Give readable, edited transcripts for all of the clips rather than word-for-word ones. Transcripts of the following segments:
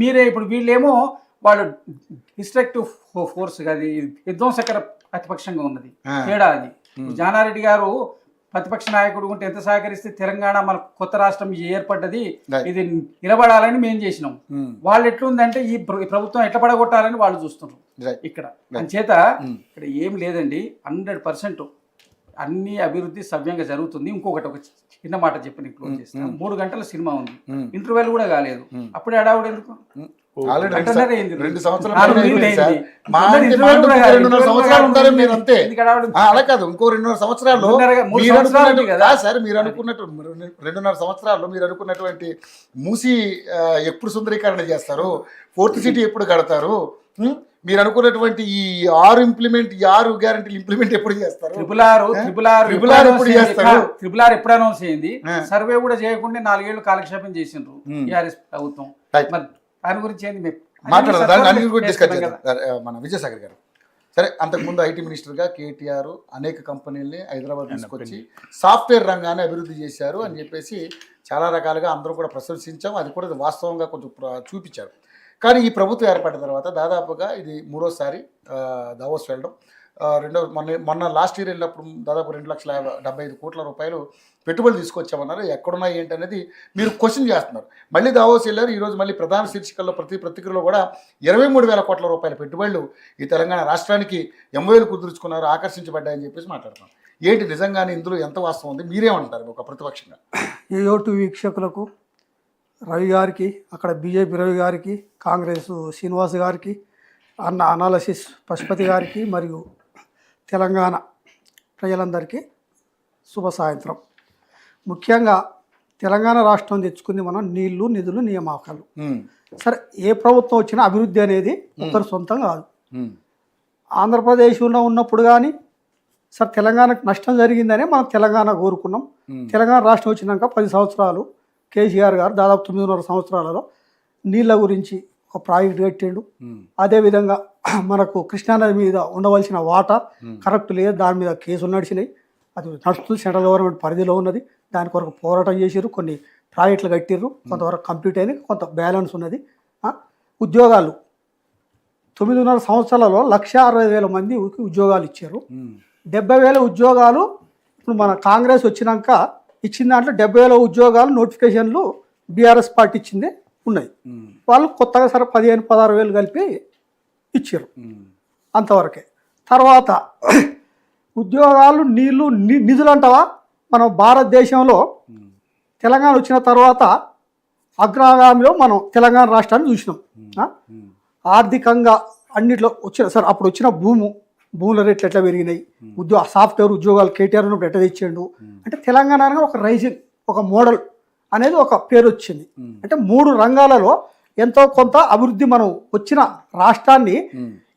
మీరే ఇప్పుడు వీళ్ళేమో వాళ్ళు డిస్ట్రక్టివ్ ఫోర్స్ అది విధ్వంసకర ప్రతిపక్షంగా ఉన్నది తేడా అది. జానారెడ్డి గారు ప్రతిపక్ష నాయకుడు ఉంటే ఎంత సహకరిస్తే తెలంగాణ మన కొత్త రాష్ట్రం ఏర్పడ్డది, ఇది నిలబడాలని మేము చేసినాం. వాళ్ళు ఎట్లుందంటే ఈ ప్రభుత్వం ఎట్లా పడగొట్టాలని వాళ్ళు చూస్తున్నారు ఇక్కడ. అంచేత ఇక్కడ ఏం లేదండి, 100% అన్ని అభివృద్ధి సవ్యంగా జరుగుతుంది. ఇంకొకటి ఒక చిన్న మాట చెప్పి నేను క్లోజ్ చేస్తాను. 3 గంటల సినిమా ఉంది, ఇంటర్వెల్ కూడా కాలేదు, అప్పుడే అడావుడు ఎందుకు? 2 సంవత్సరాలు అంతే, అలా కాదు. ఇంకో 2.5 సంవత్సరాల్లో మీరు అనుకున్నట్టు 2.5 సంవత్సరాల్లో మీరు అనుకున్నటువంటి మూసి ఎప్పుడు సుందరీకరణ చేస్తారు, 4th సిటీ ఎప్పుడు కడతారు, మీరు అనుకున్నటువంటి ఈ 6 గ్యారెంటీలు ఇంప్లిమెంట్ ఎప్పుడు చేస్తారు, ట్రిపుల్ ఆర్ ఎప్పుడు చేస్తారు? ట్రిపుల్ ఆర్ ఎప్పుడు అనౌన్స్ అయింది? సర్వే కూడా చేయకుండా 4 ఏళ్ళు కాలక్షేపం చేసిండ్రు టీఆర్ఎస్ ప్రభుత్వం. దాని గురించి ఏంది మన విజయసాగర్ గారు. సరే, అంతకుముందు ఐటీ మినిస్టర్గా కేటీఆర్ అనేక కంపెనీల్ని హైదరాబాద్ తీసుకొచ్చి సాఫ్ట్వేర్ రంగాన్ని అభివృద్ధి చేశారు అని చెప్పేసి చాలా రకాలుగా అందరూ కూడా ప్రశంసించాం. అది కూడా వాస్తవంగా కొంచెం చూపించారు. కానీ ఈ ప్రభుత్వం ఏర్పడిన తర్వాత దాదాపుగా ఇది 3వసారి దావోస్ వెళ్ళడం. మొన్న లాస్ట్ ఇయర్ వెళ్ళినప్పుడు దాదాపు 2,75 కోట్ల రూపాయలు పెట్టుబడులు తీసుకొచ్చామన్నారు. ఎక్కడున్నాయి ఏంటి అనేది మీరు క్వశ్చన్ చేస్తున్నారు. మళ్ళీ దావోస్ వెళ్ళారు. ఈరోజు మళ్ళీ ప్రధాన శీర్షికల్లో ప్రతి పత్రికలో కూడా 23,000 కోట్ల రూపాయల పెట్టుబడులు ఈ తెలంగాణ రాష్ట్రానికి MOUలు కుదుర్చుకున్నారు, ఆకర్షించబడ్డాయని చెప్పేసి మాట్లాడుతున్నారు. ఏంటి నిజంగానే ఇందులో ఎంత వాస్తవం ఉంది? మీరేమంటారు ఒక ప్రతిపక్షంగా? ఏయోటు వీక్షకులకు, రవి గారికి, అక్కడ బీజేపీ రవి గారికి, కాంగ్రెస్ శ్రీనివాస్ గారికి, అనాలసిస్ పశుపతి గారికి మరియు తెలంగాణ ప్రజలందరికీ శుభ సాయంత్రం. ముఖ్యంగా తెలంగాణ రాష్ట్రం తెచ్చుకుంది మనం నీళ్లు, నిధులు, నియామకాలు. సరే, ఏ ప్రభుత్వం వచ్చినా అభివృద్ధి అనేది ఒకరి సొంతం కాదు. ఆంధ్రప్రదేశ్లో ఉన్నప్పుడు కానీ సరే తెలంగాణకు నష్టం జరిగిందనే మనం తెలంగాణ కోరుకున్నాం. తెలంగాణ రాష్ట్రం వచ్చినాక 10 సంవత్సరాలు కేసీఆర్ గారు దాదాపు 9.5 సంవత్సరాలలో నీళ్ళ గురించి ఒక ప్రాజెక్ట్ కట్టిండు. అదేవిధంగా మనకు కృష్ణానది మీద ఉండవలసిన వాటా కరెక్ట్ లేదు, దాని మీద కేసులు నడిచినాయి. అది నడుస్తుంది, సెంట్రల్ గవర్నమెంట్ పరిధిలో ఉన్నది. దాని కొరకు పోరాటం చేసారు, కొన్ని ప్రాజెక్టులు కట్టిర్రు, కొంతవరకు కంప్లీట్ అయినాయి, కొంత బ్యాలెన్స్ ఉన్నది. ఉద్యోగాలు 9.5 సంవత్సరాలలో 1,60,000 మందికి ఉద్యోగాలు ఇచ్చారు. 70,000 ఉద్యోగాలు ఇప్పుడు మన కాంగ్రెస్ వచ్చినాక ఇచ్చిన దాంట్లో 70,000 ఉద్యోగాలు నోటిఫికేషన్లు బీఆర్ఎస్ పార్టీ ఇచ్చిందే ఉన్నాయి. వాళ్ళు కొత్తగా సరే 15,000-16,000 కలిపి ఇచ్చారు, అంతవరకే. తర్వాత ఉద్యోగాలు, నీళ్లు, నిధులు అంటావా? మనం భారతదేశంలో తెలంగాణ వచ్చిన తర్వాత అగ్రగామిలో మనం తెలంగాణ రాష్ట్రాన్ని చూసినాం. ఆర్థికంగా అన్నిట్లో వచ్చిన సార్ అప్పుడు వచ్చిన భూముల రేట్లు ఎట్లా పెరిగినాయి, సాఫ్ట్వేర్ ఉద్యోగాలు కేటీఆర్ ఉన్నప్పుడు ఎట్లా తెచ్చిండు అంటే తెలంగాణ ఒక రైజింగ్, ఒక మోడల్ అనేది ఒక పేరు వచ్చింది. అంటే 3 రంగాలలో ఎంతో కొంత అభివృద్ధి మనం వచ్చిన రాష్ట్రాన్ని,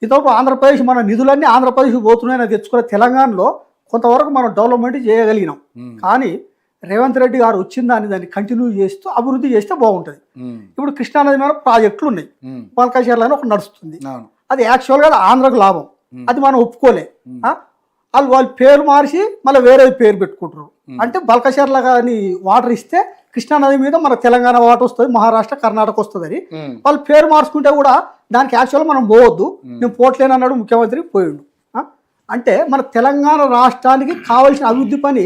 ఇంతవరకు ఆంధ్రప్రదేశ్ మన నిధులన్నీ ఆంధ్రప్రదేశ్ పోతున్నాయని తెచ్చుకున్న తెలంగాణలో కొంతవరకు మనం డెవలప్మెంట్ చేయగలిగినాం. కానీ రేవంత్ రెడ్డి గారు వచ్చిన దాన్ని కంటిన్యూ చేస్తూ అభివృద్ధి చేస్తే బాగుంటుంది. ఇప్పుడు కృష్ణానది మీద ప్రాజెక్టులు ఉన్నాయి, పల్కాశర్లని ఒకటి నడుస్తుంది. అది యాక్చువల్గా ఆంధ్రకు లాభం, అది మనం ఒప్పుకోలే. వాళ్ళు పేరు మార్చి మళ్ళీ వేరే పేరు పెట్టుకుంటారు. అంటే బల్కషర్ల కానీ వాటర్ ఇస్తే కృష్ణానది మీద మన తెలంగాణ వాటర్ వస్తుంది, మహారాష్ట్ర, కర్ణాటక వస్తుందని వాళ్ళు పేరు మార్చుకుంటే కూడా దానికి యాక్చువల్గా మనం పోవద్దు, నేను పోట్లేను అన్నాడు ముఖ్యమంత్రి, పోయిండు. అంటే మన తెలంగాణ రాష్ట్రానికి కావాల్సిన అభివృద్ధి పని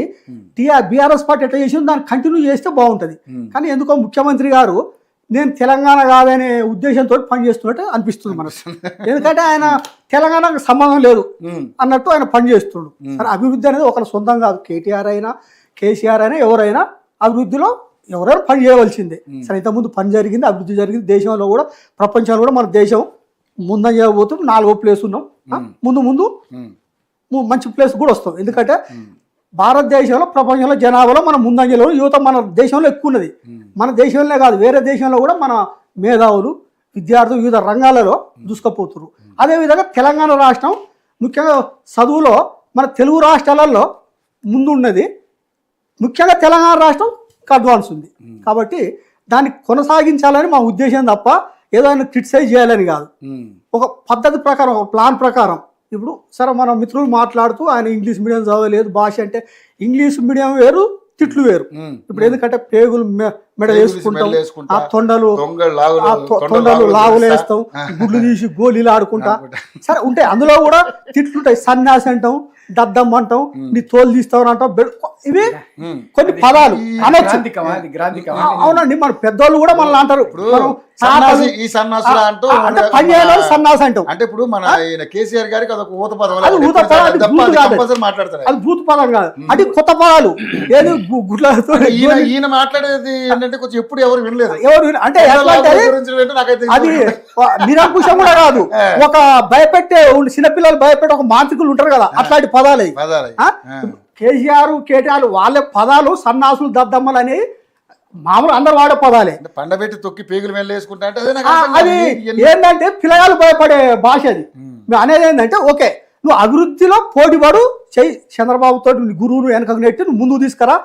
బీఆర్ఎస్ పార్టీ ఎట్లా చేసిందో దాన్ని కంటిన్యూ చేస్తే బాగుంటుంది. కానీ ఎందుకో ముఖ్యమంత్రి గారు నేను తెలంగాణ కాదనే ఉద్దేశంతో పనిచేస్తున్నట్టు అనిపిస్తుంది మనకు. ఎందుకంటే ఆయన తెలంగాణకు సంబంధం లేదు అన్నట్టు ఆయన పనిచేస్తుండు. కానీ అభివృద్ధి అనేది ఒకరి సొంతం కాదు. కేటీఆర్ అయినా కేసీఆర్ అయినా ఎవరైనా అభివృద్ధిలో ఎవరైనా పని చేయవలసిందే. సరే, ఇంతకుముందు పని జరిగింది, అభివృద్ధి జరిగింది. దేశంలో కూడా ప్రపంచంలో కూడా మన దేశం ముందని చేయబోతుంది. 4వ ప్లేస్ ఉన్నాం. ముందు ముందు మంచి ప్లేస్ కూడా వస్తాం. ఎందుకంటే భారతదేశంలో ప్రపంచంలో జనాభాలో మన ముందంజలో యువత మన దేశంలో ఎక్కువ ఉన్నది. మన దేశంలోనే కాదు వేరే దేశంలో కూడా మన మేధావులు, విద్యార్థులు వివిధ రంగాలలో దూసుకుపోతున్నారు. అదేవిధంగా తెలంగాణ రాష్ట్రం ముఖ్యంగా చదువులో మన తెలుగు రాష్ట్రాలలో ముందున్నది. ముఖ్యంగా తెలంగాణ రాష్ట్రం అడ్వాన్స్ ఉంది. కాబట్టి దాన్ని కొనసాగించాలని మా ఉద్దేశం తప్ప ఏదైనా క్రిటిసైజ్ చేయాలని కాదు. ఒక పద్ధతి ప్రకారం, ఒక ప్లాన్ ప్రకారం. ఇప్పుడు సరే మన మిత్రులు మాట్లాడుతూ ఆయన ఇంగ్లీష్ మీడియం చదవలేదు, భాష అంటే ఇంగ్లీష్ మీడియం వేరు, తిట్లు వేరు. ఇప్పుడు ఎందుకంటే పేగులు మెడ వేసుకుంటాం, వేసుకుంటా, ఆ తొండలు తొండలు లాగులేస్తాం, గుడ్లు తీసి గోళీలు ఆడుకుంటా. సరే ఉంటాయి, అందులో కూడా తిట్లుంటాయి. సన్యాసి అంటాం, దద్దమ్మ అంటాం, నీ తోలు తీస్తావు అంటాం. ఇవి కొన్ని పదాలు అనొచ్చు. అవునండి, మన పెద్దోళ్ళు కూడా మనల్ని అంటారు. ఈ సన్నాసులు అంటూ అంటే పనిచేయాలి సన్నాసి అంటాం. అంటే ఇప్పుడు మన కేసీఆర్ గారికి అదొక ఊత పదం, అది ఊత పదం, అది మాట్లాడతారు. అది భూత పదం కాదు, అది కొత్త పదాలు. ఏది గుడ్లతో ఈయన మాట్లాడేది ఏంటంటే కొంచెం ఎప్పుడు ఎవరు వినలేదు. అంటే అది నిరంకుశం కూడా కాదు, ఒక భయపెట్టే చిన్నపిల్లలు భయపెట్టే ఒక మాంత్రికులు ఉంటారు కదా, అట్లాంటి పదాలు. కేసీఆర్ కేటీఆర్ వాళ్ళ పదాలు సన్నాసులు దద్దమ్మలు అని మామూలు అందరు వాడే పదాలే. పండబెట్టి తొక్కి పేగులు వెళ్ళేసుకుంటా అంటే అది ఏంటంటే పిల్లగాలు భయపడే భాష. అది మేము అనేది ఏంటంటే ఓకే, నువ్వు అభివృద్ధిలో పోటీపడు చెయ్యి, చంద్రబాబు తోటి గురువును వెనకకు నెట్టి నువ్వు ముందుకు తీసుకురా.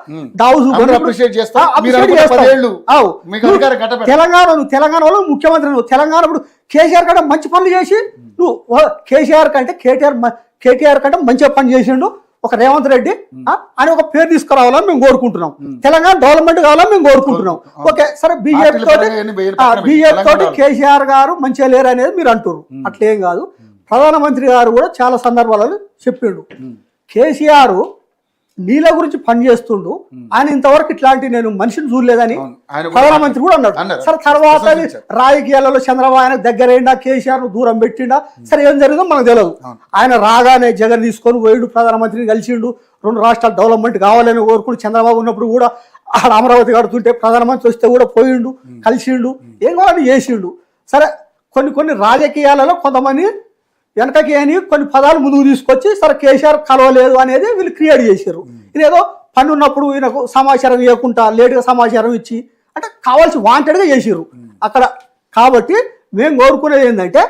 తెలంగాణలో ముఖ్యమంత్రి నువ్వు. తెలంగాణ ఇప్పుడు కేసీఆర్ కంటే మంచి పనులు చేసి నువ్వు కేటీఆర్ కంటే మంచిగా పని చేసిండు ఒక రేవంత్ రెడ్డి అని ఒక పేరు తీసుకురావాలని మేము కోరుకుంటున్నాం. తెలంగాణ డెవలప్మెంట్ కావాలని మేము కోరుకుంటున్నాం. ఓకే సరే, బీజేపీ తోటి కేసీఆర్ గారు మంచిగా లేరు అనేది మీరు అంటారు. అట్లేం కాదు, ప్రధానమంత్రి గారు కూడా చాలా సందర్భాలలో చెప్పిండు. కేసీఆర్ నీళ్ళ గురించి పనిచేస్తుండు, ఆయన ఇంతవరకు ఇట్లాంటి నేను మనిషిని చూడలేదని ప్రధానమంత్రి కూడా అన్నాడు. సరే తర్వాత రాజకీయాలలో చంద్రబాబు ఆయన దగ్గరైందా, కేసీఆర్ ను దూరం పెట్టిండా, సరే ఏం జరిగిందో మనకు తెలియదు. ఆయన రాగానే జగన్ తీసుకొని పోయిండు, ప్రధానమంత్రిని కలిసిండు, 2 రాష్ట్రాలు డెవలప్మెంట్ కావాలని కోరుకుంటూ. చంద్రబాబు ఉన్నప్పుడు కూడా ఆడ అమరావతి కడుతుంటే ప్రధానమంత్రి వస్తే కూడా పోయిండు, కలిసిండు, ఏం కావాలని చేసిండు. సరే కొన్ని రాజకీయాలలో కొంతమంది వెనకకి అని కొన్ని పదాలు ముందుకు తీసుకొచ్చి సరే కేసీఆర్ కలవలేదు అనేది వీళ్ళు క్రియేట్ చేశారు. ఇదేదో పని ఉన్నప్పుడు ఈయనకు సమాచారం ఇవ్వకుండా లేటుగా సమాచారం ఇచ్చి అంటే కావాల్సి వాంటెడ్గా చేసారు అక్కడ. కాబట్టి మేము కోరుకునేది ఏంటంటే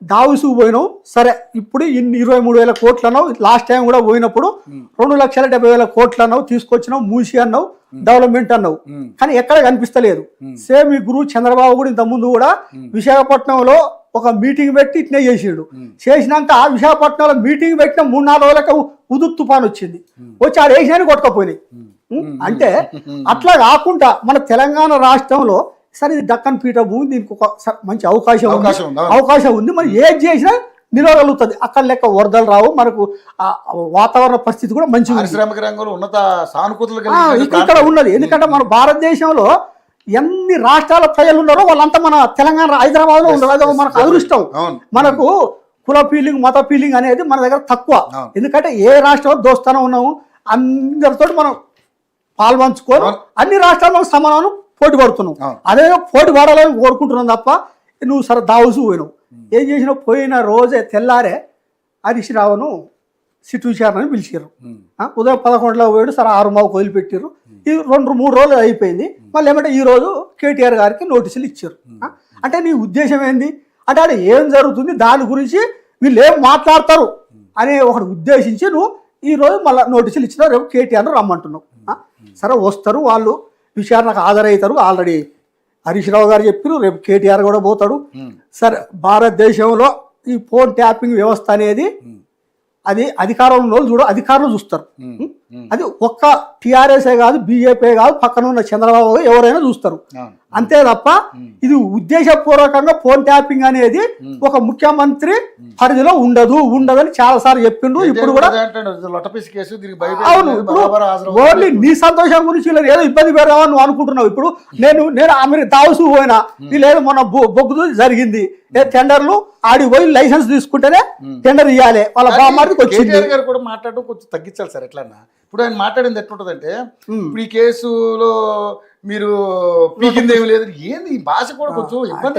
దావుసుకు పోయినాం, సరే ఇప్పుడు 23,000 కోట్లు అన్నావు, లాస్ట్ టైం కూడా పోయినప్పుడు 2,70,000 కోట్లు అన్నావు, తీసుకొచ్చినావు, మూసి అన్నావు, డెవలప్మెంట్ అన్నావు, కానీ ఎక్కడ కనిపిస్తలేదు. సేమ్ ఈ గురువు చంద్రబాబు కూడా ఇంత ముందు కూడా విశాఖపట్నంలో ఒక మీటింగ్ పెట్టి ఇట్నే చేసిండు. చేసినాక విశాఖపట్నంలో మీటింగ్ పెట్టిన 3-4 రోజులకు ఉదుత్ తుఫాన్ వచ్చింది, వచ్చి ఆడ వేసినాన్ని కొట్టుకపోయినాయి. అంటే అట్లా కాకుండా మన తెలంగాణ రాష్ట్రంలో సరే ఇది దక్కన్ పీఠభూమి, దీనికి ఒక మంచి అవకాశం ఉంది, మనం ఏది చేసినా నిలవగలుగుతుంది. అక్కడ లెక్క వరదలు రావు, మనకు వాతావరణ పరిస్థితి కూడా మంచిగా ఉన్నత సానుకూలత ఇక్కడ ఉన్నది. ఎందుకంటే మన భారతదేశంలో ఎన్ని రాష్ట్రాల ప్రజలు ఉన్నారో వాళ్ళంతా మన తెలంగాణ హైదరాబాద్ లో ఉన్నారు. అది మనకు అదృష్టం. మనకు కుల ఫీలింగ్, మత ఫీలింగ్ అనేది మన దగ్గర తక్కువ. ఎందుకంటే ఏ రాష్ట్రంలో దోస్తానం ఉన్నాము, అందరితో మనం పాల్పంచుకొని అన్ని రాష్ట్రాల్లో సమానం పోటీ పడుతున్నాం. అదే పోటీ పడాలని కోరుకుంటున్నాం తప్ప నువ్వు సరే దావుసు పోయినావు, ఏం చేసినావు, పోయిన రోజే తెల్లారే హరీష్ రావును సిట్టు విచారణని పిలిచారు. ఉదయం 11 పోయాడు, సరే 6 వదిలిపెట్టారు. ఈ 2-3 రోజులు అయిపోయింది. మళ్ళీ ఏమంటే ఈరోజు కేటీఆర్ గారికి నోటీసులు ఇచ్చారు. అంటే నీ ఉద్దేశం ఏంది అంటే ఆడ ఏం జరుగుతుంది దాని గురించి వీళ్ళు ఏం మాట్లాడతారు అనే ఒకటి ఉద్దేశించి నువ్వు ఈరోజు మళ్ళీ నోటీసులు ఇచ్చినావు, రేపు కేటీఆర్ను రమ్మంటున్నావు. సరే వస్తారు వాళ్ళు, విచారణకు హాజరవుతారు. ఆల్రెడీ హరీష్ రావు గారు చెప్పారు, రేపు కేటీఆర్ కూడా పోతాడు. సరే భారతదేశంలో ఈ ఫోన్ ట్యాపింగ్ వ్యవస్థ అనేది అది అధికారంలో అధికారులు చూస్తారు. అది ఒక్క టీఆర్ఎస్ఏ కాదు, బీజేపీ కాదు, పక్కన ఉన్న చంద్రబాబు ఎవరైనా చూస్తారు. అంతే తప్ప ఇది ఉద్దేశపూర్వకంగా ఫోన్ ట్యాపింగ్ అనేది ఒక ముఖ్యమంత్రి పరిధిలో ఉండదని చాలా సార్లు చెప్పిండు. ఇప్పుడు కూడా అవును, ఓన్లీ నీ సంతోషం గురించి ఏదో ఇబ్బంది పెడదామని నువ్వు అనుకుంటున్నావు. ఇప్పుడు నేను ఆమె దావసు పోయినా, వీళ్ళేదో మొన్న బొగ్గు జరిగింది, టెండర్లు ఆడికి పోయి లైసెన్స్ తీసుకుంటేనే టెండర్ ఇవ్వాలి. వాళ్ళ బామ్మారికి వచ్చింది కూడా మాట్లాడడం కొంచెం తగ్గించాలి సార్. ఎట్లా ఇప్పుడు ఆయన మాట్లాడింది ఎట్లుంటదంటే, ఇప్పుడు ఈ కేసులో మీరు పీకింది ఏమి లేదు, ఏంది ఈ భాష కూడా కొంచెం ఇబ్బంది.